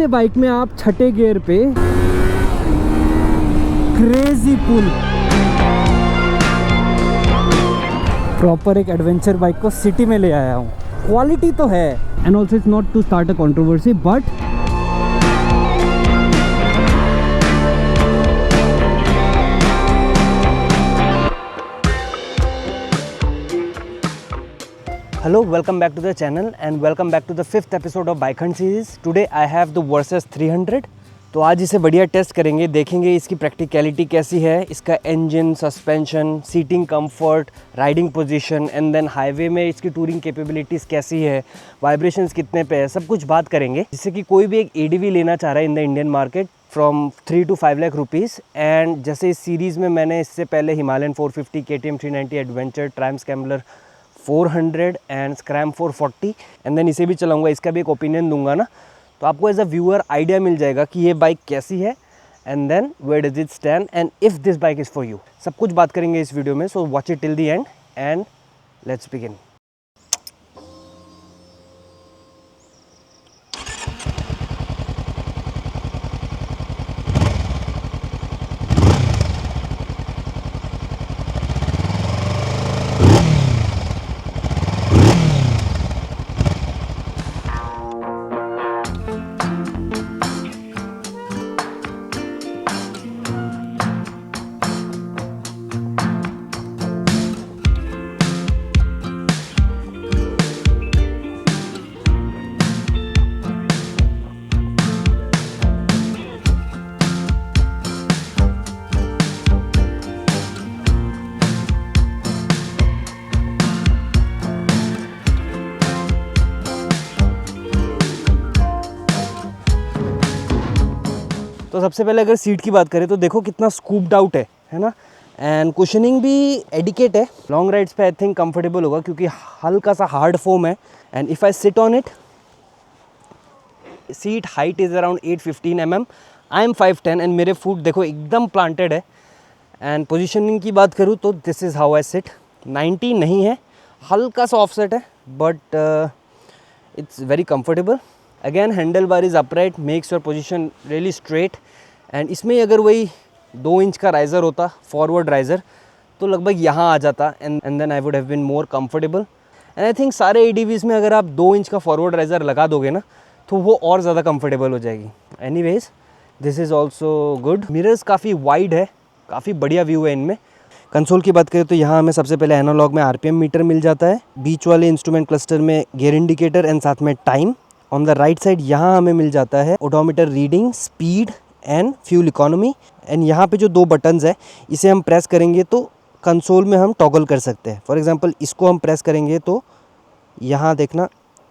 से बाइक में आप छठे गियर पे क्रेजी पुल, प्रॉपर एक एडवेंचर बाइक को सिटी में ले आया हूँ। क्वालिटी तो है, and also it's not to start a controversy, but hello, welcome back to the channel and welcome back to the 5th episode of Bike Hunt series. Today I have the Versys 300. तो आज इसे बढ़िया test करेंगे, देखेंगे इसकी practicality कैसी है, इसका engine, suspension, seating comfort, riding position, and then highway में इसकी टूरिंग कैपेबिलिटीज़ कैसी है, वाइब्रेशंस कितने पे है, सब कुछ बात करेंगे। जिससे कि कोई भी एक ADV लेना चाह रहा है in the Indian market from 3 to 5 lakh rupees. And जैसे इस सीरीज़ में मैंने इससे पहले Himalayan 450, KTM 390 adventure, Triumph scrambler 400 and Scram 440, and then इसे भी चलाऊंगा, इसका भी एक ओपिनियन दूंगा ना, तो आपको एज अ व्यूअर आइडिया मिल जाएगा कि ये बाइक कैसी है, and then where does it stand and if this bike is for you. सब कुछ बात करेंगे इस वीडियो में, so watch it till the end and let's begin. तो सबसे पहले अगर सीट की बात करें तो देखो कितना स्कूप्ड आउट है ना, एंड कुशनिंग भी एडिकेट है। लॉन्ग राइड्स पे आई थिंक कंफर्टेबल होगा क्योंकि हल्का सा हार्ड फोम है। And if I sit on it, seat height is around 815 mm, I am 5'10" and मेरे फुट देखो एकदम प्लांटेड है। एंड पोजिशनिंग की बात करूँ तो this is how I sit. 90 नहीं है, हल्का सा ऑफसेट है, but it's very comfortable. Again handle bar is upright, makes your position really straight. And इसमें अगर वही 2 इंच का राइज़र होता, फॉरवर्ड राइज़र, तो लगभग यहाँ आ जाता, and then I would have been more comfortable. And I think सारे ADVs में अगर आप 2 इंच का फॉरवर्ड राइज़र लगा दोगे ना, तो वो और ज़्यादा कंफर्टेबल हो जाएगी। Anyways this is also good. Mirrors काफ़ी वाइड है, काफ़ी बढ़िया व्यू है इनमें। कंसोल की बात करें तो यहाँ हमें सबसे पहले एनालॉग में RPM मीटर मिल जाता है, बीच वाले इंस्ट्रूमेंट क्लस्टर में गियर इंडिकेटर एंड साथ में time. On the right side यहाँ हमें मिल जाता है odometer reading, speed and fuel economy. And यहाँ पे जो 2 बटन्स है, इसे हम प्रेस करेंगे तो कंसोल में हम टॉगल कर सकते हैं। फॉर एग्जांपल इसको हम प्रेस करेंगे तो यहाँ देखना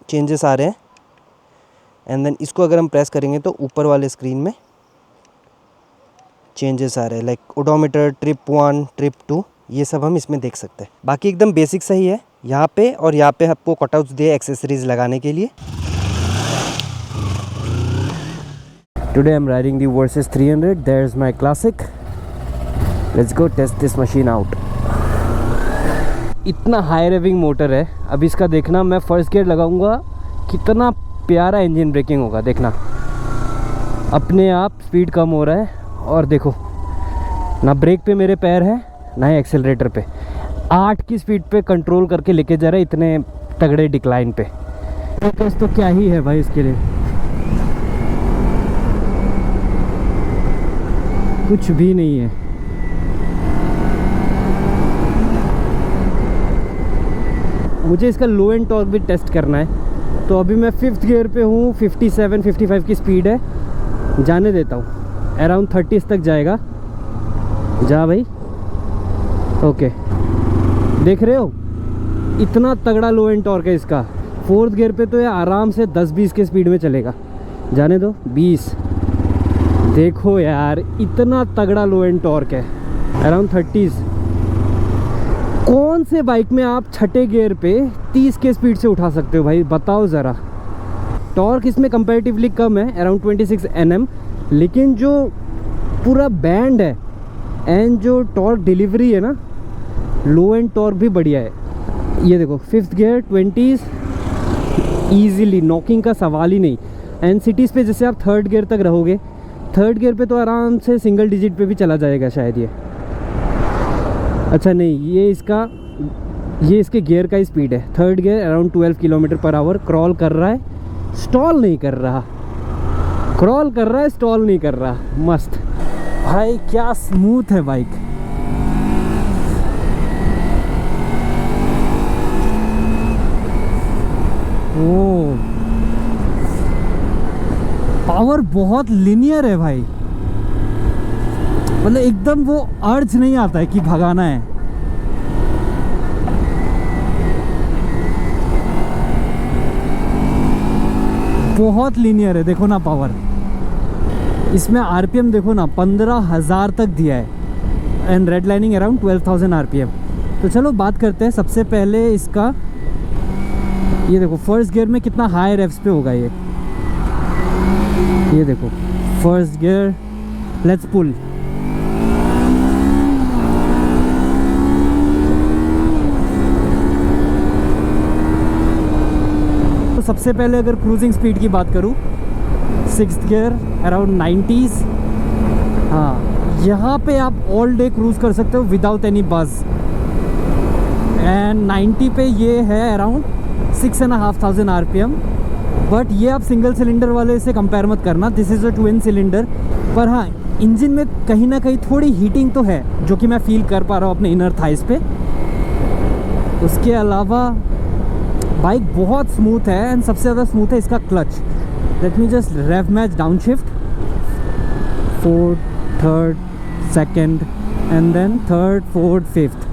चेंजेस आ रहे हैं, एंड देन इसको अगर हम प्रेस करेंगे तो ऊपर वाले स्क्रीन में चेंजेस आ रहे हैं, लाइक ओडोमीटर, ट्रिप 1, ट्रिप 2, ये सब हम इसमें देख सकते हैं। बाकी एकदम बेसिक सही है यहाँ पे, और यहाँ पे आपको कटआउट्स दिए एक्सेसरीज लगाने के लिए। Today I'm riding the Versys 300. There's my classic. Let's go test this machine out. इतना हाई रेविंग मोटर है। अब इसका देखना, मैं फर्स्ट गियर लगाऊंगा, कितना प्यारा इंजन ब्रेकिंग होगा। देखना अपने आप स्पीड कम हो रहा है, और देखो ना ब्रेक पे मेरे पैर हैं ना ही एक्सेलरेटर पे। 8 की स्पीड पे कंट्रोल करके लेके जा रहा है इतने तगड़े डिक्लाइन पे। तो क्या ही है भाई इसके लिए, कुछ भी नहीं है। मुझे इसका लो एंड टॉर्क भी टेस्ट करना है, तो अभी मैं 5th गियर पे हूँ, 57-55 की स्पीड है। जाने देता हूँ, अराउंड 30 तक जाएगा। जा भाई, ओके। देख रहे हो इतना तगड़ा लो एंड टॉर्क है इसका। 4th गियर पे तो ये आराम से 10-20 के स्पीड में चलेगा। जाने दो 20। देखो यार इतना तगड़ा लो एंड टॉर्क है, अराउंड 30s। कौन से बाइक में आप छठे गियर पे 30 के स्पीड से उठा सकते हो भाई, बताओ ज़रा। टॉर्क इसमें कंपैरेटिवली कम है, अराउंड 26 Nm, लेकिन जो पूरा बैंड है एंड जो टॉर्क डिलीवरी है ना, लो एंड टॉर्क भी बढ़िया है। ये देखो 5th gear 20s easily, knocking का सवाल ही नहीं। एंड सिटीज़ पे जैसे आप थर्ड गियर तक रहोगे, थर्ड गियर पे तो आराम से सिंगल डिजिट पे भी चला जाएगा शायद ये। अच्छा नहीं, ये इसके गियर का ही स्पीड है। Third gear around 12 kilometre per hour. Crawl कर रहा है, स्टॉल नहीं कर रहा, क्रॉल कर रहा है, स्टॉल नहीं कर रहा। मस्त भाई, क्या स्मूथ है बाइक। ओ पावर बहुत लिनियर है भाई, मतलब एकदम वो अर्ज नहीं आता है कि भगाना है। बहुत लिनियर है, देखो ना पावर। इसमें आरपीएम देखो ना, 15,000 तक दिया है and red lining around 12,000 RPM. तो चलो बात करते हैं सबसे पहले इसका। ये देखो फर्स्ट गियर में कितना हाई रेव्स पे होगा ये देखो फर्स्ट गियर। लेट्स पुल। तो सबसे पहले अगर क्रूजिंग स्पीड की बात करूँ, सिक्स्थ गियर अराउंड 90s। हाँ, यहाँ पे आप ऑल डे क्रूज कर सकते हो विदाउट एनी बज। एंड 90 पे ये है अराउंड 6,500 आरपीएम। बट ये आप सिंगल सिलेंडर वाले से कंपेयर मत करना, this is a twin cylinder. पर हाँ, इंजन में कहीं ना कहीं थोड़ी हीटिंग तो है, जो कि मैं फील कर पा रहा हूँ अपने इनर थाइस पे। उसके अलावा बाइक बहुत स्मूथ है एंड सबसे ज़्यादा स्मूथ है इसका clutch. Let me just rev match down shift, fourth, third, second and then third, fourth, fifth.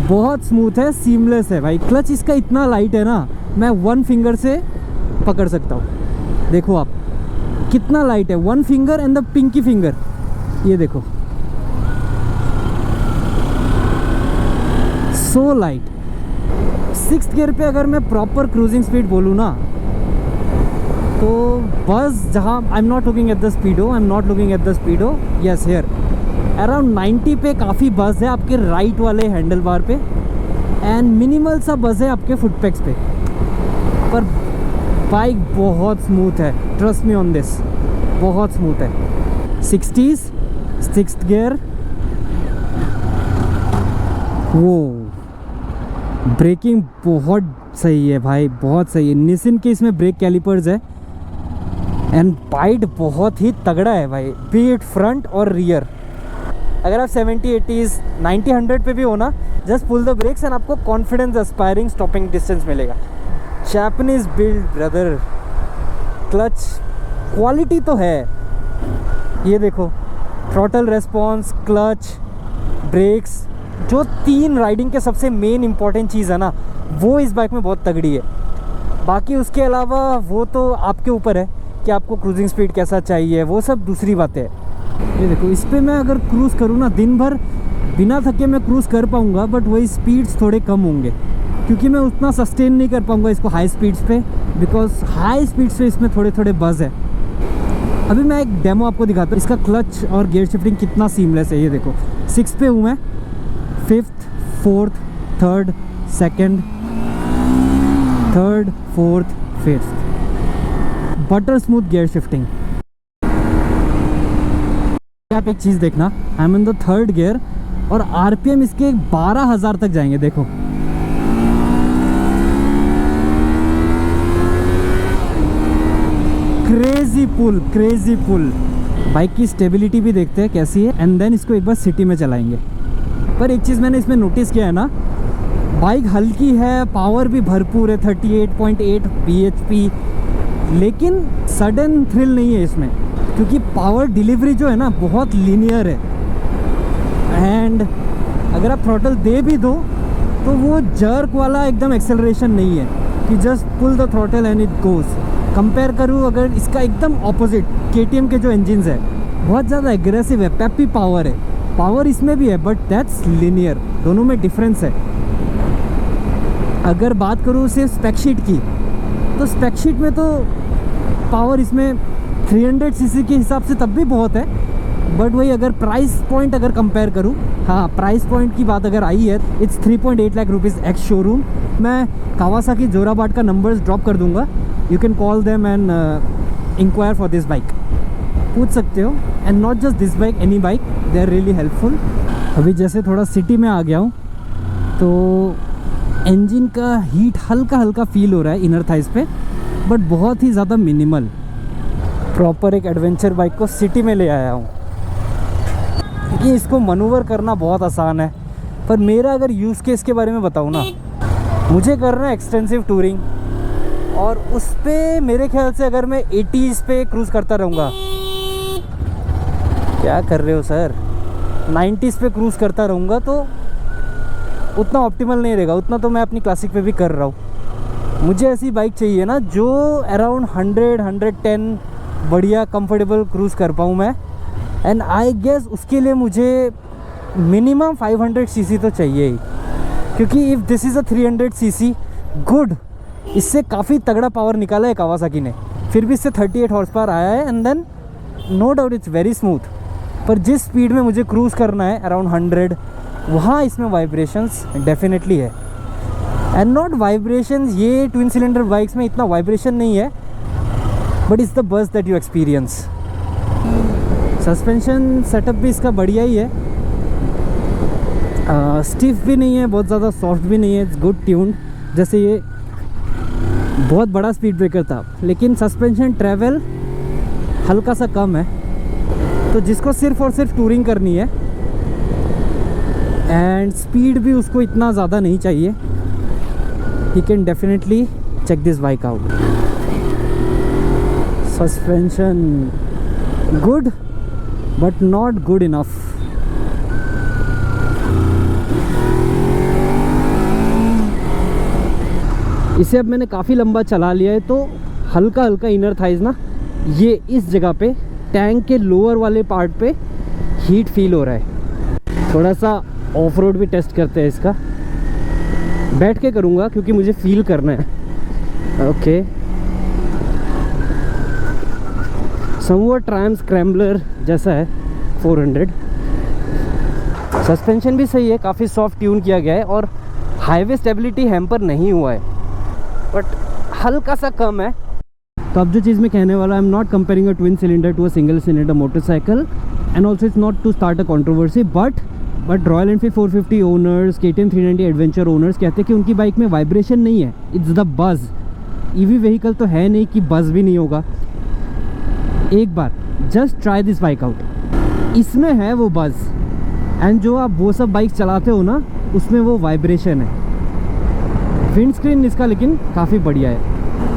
बहुत स्मूथ है, सीमलेस है भाई। क्लच इसका इतना लाइट है ना, मैं वन फिंगर से पकड़ सकता हूँ। देखो आप कितना लाइट है, one finger and the pinky finger. ये देखो, सो लाइट। सिक्स्थ गियर पे अगर मैं प्रॉपर क्रूजिंग स्पीड बोलूँ ना, तो बस जहाँ I am not looking at the speedo, I am not looking at the speedo, yes here around 90 पे काफ़ी बज़ है आपके राइट वाले हैंडल बार पे एंड मिनिमल सा बज़ है आपके फुटपेक्स पे। पर बाइक बहुत स्मूथ है, ट्रस्ट मी ऑन दिस, बहुत स्मूथ है। 60s, sixth gear. वो ब्रेकिंग बहुत सही है भाई, बहुत सही है। निसिन के इसमें ब्रेक कैलिपर्स है एंड बाइट बहुत ही तगड़ा है भाई, बी इट फ्रंट और रियर। अगर आप 70, 80s, 90, 100 पे भी हो ना, just pull the brakes and आपको कॉन्फिडेंस एस्पायरिंग स्टॉपिंग डिस्टेंस मिलेगा। Japanese build brother, clutch quality तो है। ये देखो थ्रॉटल रेस्पॉन्स, क्लच, ब्रेक्स, जो तीन राइडिंग के सबसे मेन इंपॉर्टेंट चीज़ है ना, वो इस बाइक में बहुत तगड़ी है। बाकी उसके अलावा वो तो आपके ऊपर है कि आपको क्रूजिंग स्पीड कैसा चाहिए, वो सब दूसरी बातें है। ये देखो, इस पर मैं अगर क्रूज़ करूँ ना, दिन भर बिना थके मैं क्रूज़ कर पाऊँगा, बट वही स्पीड्स थोड़े कम होंगे क्योंकि मैं उतना सस्टेन नहीं कर पाऊँगा इसको हाई स्पीड्स पे, बिकॉज हाई स्पीड्स पे इसमें थोड़े थोड़े बज़ है। अभी मैं एक डेमो आपको दिखाता हूँ, इसका क्लच और गियर शिफ्टिंग कितना सीमलेस है। ये देखो 6 पे हूँ मैं, 5th, 4th, 3rd, 2nd, 3rd, 4th, 5th, butter smooth gear shifting. आप एक चीज़ देखना, I am in the third gear और आरपीएम इसके 12,000 तक जाएंगे। देखो क्रेजी पुल, क्रेजी पुल। बाइक की स्टेबिलिटी भी देखते हैं कैसी है एंड देन इसको एक बार सिटी में चलाएंगे। पर एक चीज़ मैंने इसमें नोटिस किया है ना, बाइक हल्की है, पावर भी भरपूर है, 38.8 bhp, लेकिन सडन थ्रिल नहीं है इसमें क्योंकि पावर डिलीवरी जो है ना बहुत लीनियर है। एंड अगर आप थ्रॉटल दे भी दो तो वो जर्क वाला एकदम एक्सेलरेशन नहीं है कि just pull the throttle and it goes. Compare करूँ अगर इसका एकदम ऑपोजिट, KTM के जो इंजिन्स है बहुत ज़्यादा एग्रेसिव है, पेपी पावर है। पावर इसमें भी है बट दैट्स लीनियर, दोनों में डिफरेंस है। अगर बात करूँ सिर्फ स्पेक शीट की, तो स्पेक शीट में तो पावर इसमें 300 cc के हिसाब से तब भी बहुत है, बट वही अगर प्राइस पॉइंट अगर कंपेयर करूँ, हाँ प्राइस पॉइंट की बात अगर आई है, it's 3.8 lakh rupees ex showroom. मैं कावासाकी जोराबाट का नंबर्स ड्रॉप कर दूंगा, you can call them and inquire for this bike, पूछ सकते हो। And not just this bike, any bike, they are really helpful. अभी जैसे थोड़ा सिटी में आ गया हूँ तो इंजन का हीट हल्का हल्का फील हो रहा है इनर थाइस पे, बट बहुत ही ज़्यादा मिनिमल। प्रॉपर एक एडवेंचर बाइक को सिटी में ले आया हूँ क्योंकि इसको मनूवर करना बहुत आसान है। पर मेरा अगर यूज़ केस के बारे में बताऊँ ना, मुझे करना है एक्सटेंसिव टूरिंग, और उस पर मेरे ख्याल से अगर मैं 80s पे क्रूज़ करता रहूँगा, क्या कर रहे हो सर, 90s पे क्रूज़ करता रहूँगा तो उतना ऑप्टिमल नहीं रहेगा। उतना तो मैं अपनी क्लासिक पे भी कर रहा हूँ। मुझे ऐसी बाइक चाहिए ना जो अराउंड 100-110 बढ़िया कंफर्टेबल क्रूज़ कर पाऊँ मैं। एंड आई गेस उसके लिए मुझे मिनिमम 500 सीसी तो चाहिए ही, क्योंकि if this is a 300 CC good, इससे काफ़ी तगड़ा पावर निकाला है कावासाकी ने। फिर भी इससे 38 हॉर्स पावर आया है, and then no doubt it's very smooth. पर जिस स्पीड में मुझे क्रूज़ करना है अराउंड 100, वहाँ इसमें वाइब्रेशंस डेफिनेटली है। एंड नॉट वाइब्रेशंस, ये ट्विन सिलेंडर बाइक्स में इतना वाइब्रेशन नहीं है, but it's the buzz that you experience. Suspension setup भी इसका बढ़िया ही है, स्टिफ भी नहीं है, बहुत ज़्यादा सॉफ्ट भी नहीं है, इट्स गुड ट्यून्ड। जैसे ये बहुत बड़ा स्पीड ब्रेकर था, लेकिन सस्पेंशन ट्रैवल हल्का सा कम है। तो जिसको सिर्फ और सिर्फ टूरिंग करनी है एंड स्पीड भी उसको इतना ज़्यादा नहीं चाहिए, he can definitely check this bike out. Suspension good but not good enough. इसे अब मैंने काफ़ी लंबा चला लिया है, तो हल्का हल्का इनर थाइज ना, ये इस जगह पे टैंक के लोअर वाले पार्ट पे हीट फील हो रहा है। थोड़ा सा ऑफ रोड भी टेस्ट करते हैं इसका, बैठ के करूँगा क्योंकि मुझे फील करना है। ओके, समवॉट ट्रायम्फ स्क्रैम्बलर जैसा है 400। सस्पेंशन भी सही है, काफ़ी सॉफ्ट ट्यून किया गया है, और हाईवे स्टेबिलिटी हैम्पर नहीं हुआ है, बट हल्का सा कम है। तो अब जो चीज़ मैं कहने वाला, I am not comparing a twin cylinder to a single cylinder motorcycle, and also it's not to start a controversy, but Royal Enfield 450 owners, KTM 390 adventure owners कहते हैं कि उनकी बाइक में वाइब्रेशन नहीं है, it's the buzz. EV vehicle तो है नहीं कि बज़ भी नहीं होगा। एक बार just try this bike out, इसमें है वो बज़, एंड जो आप वो सब बाइक चलाते हो ना, उसमें वो वाइब्रेशन है। विंड स्क्रीन इसका लेकिन काफ़ी बढ़िया है।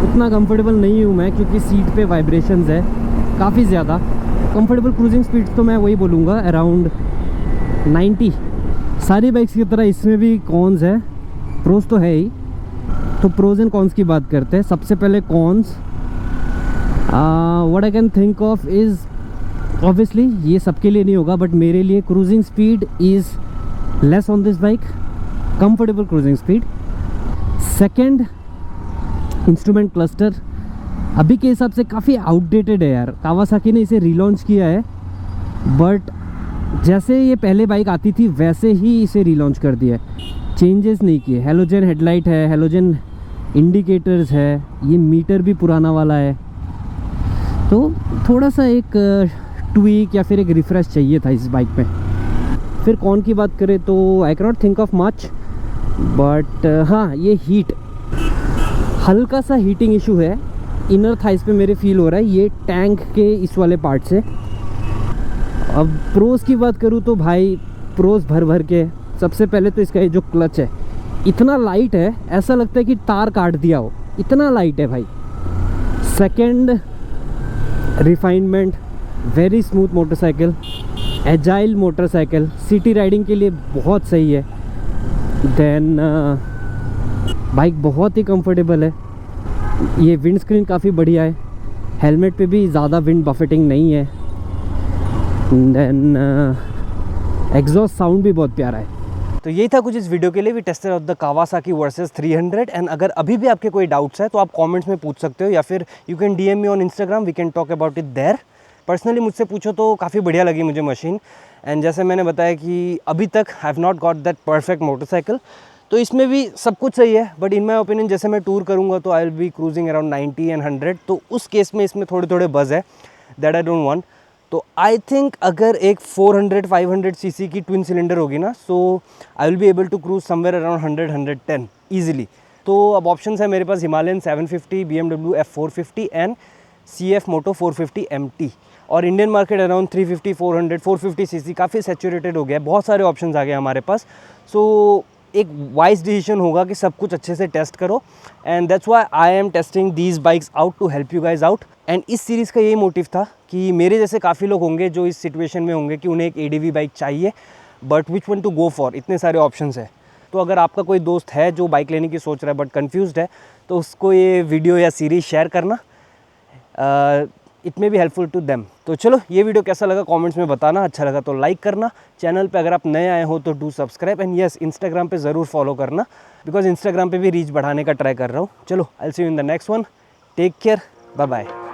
उतना कंफर्टेबल नहीं हूँ मैं क्योंकि सीट पे वाइब्रेशंस है काफ़ी ज़्यादा। कंफर्टेबल क्रूजिंग स्पीड तो मैं वही बोलूँगा अराउंड 90। सारी बाइक्स की तरह इसमें भी कॉन्स है, प्रोज तो है ही। तो प्रोज एंड कॉन्स की बात करते हैं। सबसे पहले cons, what I can think of is, obviously ये सबके लिए नहीं होगा, बट मेरे लिए cruising speed is less on this bike, comfortable cruising speed. Second, instrument cluster अभी के हिसाब से काफ़ी आउटडेटेड है यार। कावासाकी ने इसे रीलॉन्च किया है, बट जैसे ये पहले बाइक आती थी वैसे ही इसे रीलॉन्च कर दिया है, चेंजेस नहीं किए। हेलोजन हेडलाइट है, हेलोजन इंडिकेटर्स है, ये मीटर भी पुराना वाला है। तो थोड़ा सा एक ट्वीक या फिर एक रिफ्रेश चाहिए था इस बाइक में। फिर कौन की बात करें तो I can not think of much, but हाँ, ये हीट, हल्का सा हीटिंग इशू है इनर थाइस पे मेरे फील हो रहा है, ये टैंक के इस वाले पार्ट से। अब प्रोज की बात करूँ तो भाई प्रोज भर भर के। सबसे पहले तो इसका ये जो क्लच है इतना लाइट है, ऐसा लगता है कि तार काट दिया हो, इतना लाइट है भाई। Second, refinement, very smooth motorcycle, agile motorcycle, city riding के लिए बहुत सही है। देन बाइक बहुत ही कंफर्टेबल है, ये विंड स्क्रीन काफ़ी बढ़िया है, हेलमेट पे भी ज़्यादा विंड बफेटिंग नहीं है। देन एग्जॉस्ट साउंड भी बहुत प्यारा है। तो यही था कुछ इस वीडियो के लिए। We tested out the Kawasaki Versys 300। And अगर अभी भी आपके कोई डाउट्स है तो आप कमेंट्स में पूछ सकते हो, या फिर you can DM me on Instagram, we can talk about it there. Personally मुझसे पूछो तो काफ़ी बढ़िया लगी मुझे मशीन। एंड जैसे मैंने बताया कि अभी तक I have not got that perfect motorcycle, तो इसमें भी सब कुछ सही है, बट इन माई ओपिनियन जैसे मैं टूर करूँगा तो आई will B cruising around 90 and 100, तो उस केस में इसमें थोड़े थोड़े बज़ है दैट आई डोंट वांट। तो आई थिंक अगर एक 400-500 सीसी की ट्विन सिलेंडर होगी ना, so I will be able to cruise somewhere around 100-110 easily. तो अब ऑप्शंस है मेरे पास Himalayan 750, BMW F450 and CF Moto 450 MT। और इंडियन मार्केट अराउंड 350, 400, 450 सीसी काफ़ी सैचुरेटेड हो गया है, बहुत सारे ऑप्शंस आ गए हमारे पास। सो एक वाइज डिसीजन होगा कि सब कुछ अच्छे से टेस्ट करो, and that's why I am testing these bikes out to help you guys out. And इस सीरीज़ का यही मोटिव था कि मेरे जैसे काफ़ी लोग होंगे जो इस सिचुएशन में होंगे कि उन्हें एक ADV बाइक चाहिए, but which one to go for, इतने सारे ऑप्शंस है। तो अगर आपका कोई दोस्त है जो बाइक लेने की सोच रहा है बट कन्फ्यूज़ड है, तो उसको ये वीडियो या सीरीज़ शेयर करना, it may be helpful to them. तो चलो, ये वीडियो कैसा लगा कमेंट्स में बताना, अच्छा लगा तो लाइक करना, चैनल पे अगर आप नए आए हो तो do subscribe, and yes Instagram पे ज़रूर फॉलो करना, बिकॉज इंस्टाग्राम पे भी रीच बढ़ाने का ट्राई कर रहा हूँ। चलो, I will see you in the next one, take care, bye bye.